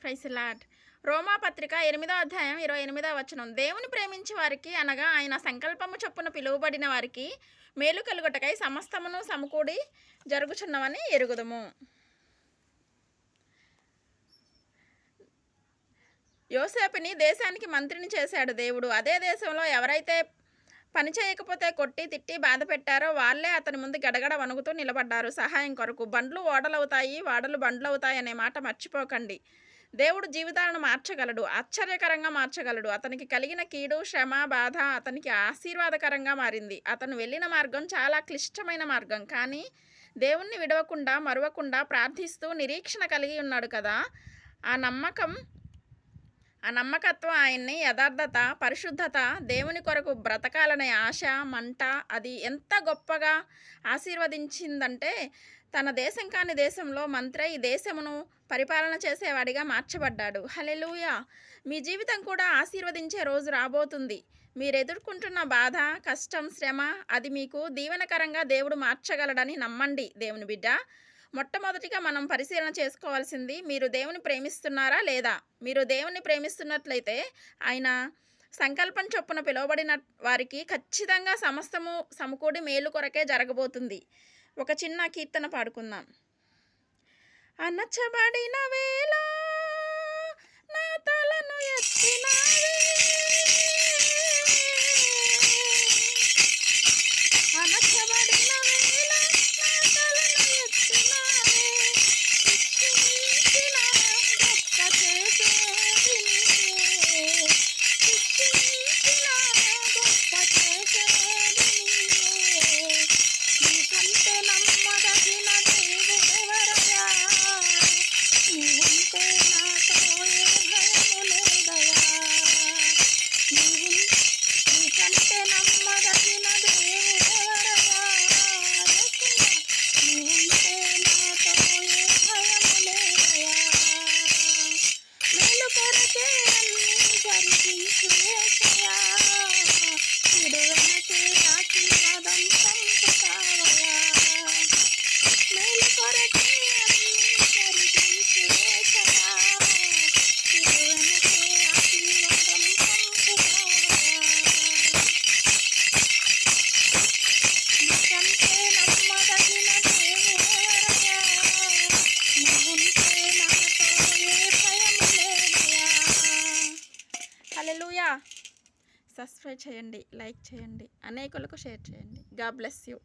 Praise lord. రోమాపత్రిక 8వ అధ్యాయం 28వ వచనం. దేవుని ప్రేమించి వారికి అనగా ఆయన సంకల్పము చొప్పున పిలువబడిన వారికి మేలు కలుగుటకై సమస్తమును సమకూడి జరుగుచున్నవని ఎరుగుదుము. యోసేపుని దేశానికి మంత్రిని చేశాడు దేవుడు. అదే దేశంలో ఎవరైతే పని చేయకపోతే కొట్టి తిట్టి బాధ పెట్టారో వాళ్ళే అతని ముందు గడగడ వణుకుతూ నిలబడ్డారు సహాయం కొరకు. బండ్లు ఓడలవుతాయి, ఓడలు బండ్లు అవుతాయి అనే మాట మర్చిపోకండి. దేవుడు జీవితాలను మార్చగలడు, ఆశ్చర్యకరంగా మార్చగలడు. అతనికి కలిగిన కీడు, శ్రమ, బాధ అతనికి ఆశీర్వాదకరంగా మారింది. అతను వెళ్ళిన మార్గం చాలా క్లిష్టమైన మార్గం, కానీ దేవుణ్ణి విడవకుండా మరువకుండా ప్రార్థిస్తూ నిరీక్షణ కలిగి ఉన్నాడు కదా. ఆ నమ్మకత్వం ఆయన్ని యథార్థత, పరిశుద్ధత, దేవుని కొరకు బ్రతకాలనే ఆశ, మంట అది ఎంత గొప్పగా ఆశీర్వదించిందంటే తన దేశం కాని దేశంలో మంత్రై ఈ దేశమును పరిపాలన చేసేవాడిగా మార్చబడ్డాడు. హల్లెలూయా. మీ జీవితం కూడా ఆశీర్వదించే రోజు రాబోతుంది. మీరు ఎదుర్కొంటున్న బాధ, కష్టం, శ్రమ అది మీకు దీవెనకరంగా దేవుడు మార్చగలడని నమ్మండి. దేవుని బిడ్డ, మొట్టమొదటిగా మనం పరిశీలన చేసుకోవాల్సింది, మీరు దేవుని ప్రేమిస్తున్నారా లేదా? మీరు దేవుని ప్రేమిస్తున్నట్లయితే ఆయన సంకల్పం చొప్పున పిలువబడిన వారికి ఖచ్చితంగా సమస్తము సమకూడి మేలు కొరకే జరగబోతుంది. ఒక చిన్న కీర్తన పాడుకుందాం. అణచబడిన వేళ నా తలను ఎత్తినావే, అణచబడిన వేళ నా తలను ఎత్తినావే, శిక్షించిన గొప్ప చేసేది నీవే, శిక్షించిన గొప్ప చేసేది నీవే. నీకంటే నమ్మదగిన దేవుడెవరయ్యా? నీవుంటే నాతో ఏ భయము లేదయ్యా. నీకంటే నమ్మదగిన దేవుడెవరయ్యా? యేసయ్యా, నీవుంటే నాతో ఏ భయము లేదయ్యా. మేలు కొరకే అన్నీ జరిగించు యేసయ్యా, చెడు వెనకే ఆశీర్వాదం పంపుతావయ్యా. మేలు కొరకే అన్నీ జరిగించు యేసయ్యా, చెడు వెనకే ఆశీర్వాదం పంపుతావయ్యా. నీకంటే నమ్మదగిన దేవుడెవరయ్యా? నీవుంటే నాతో ఏ భయము లేదయ్యా. హల్లెలూయా. సబ్స్క్రైబ్ చేయండి, లైక్ చేయండి, అనేకులకు షేర్ చేయండి. God bless you.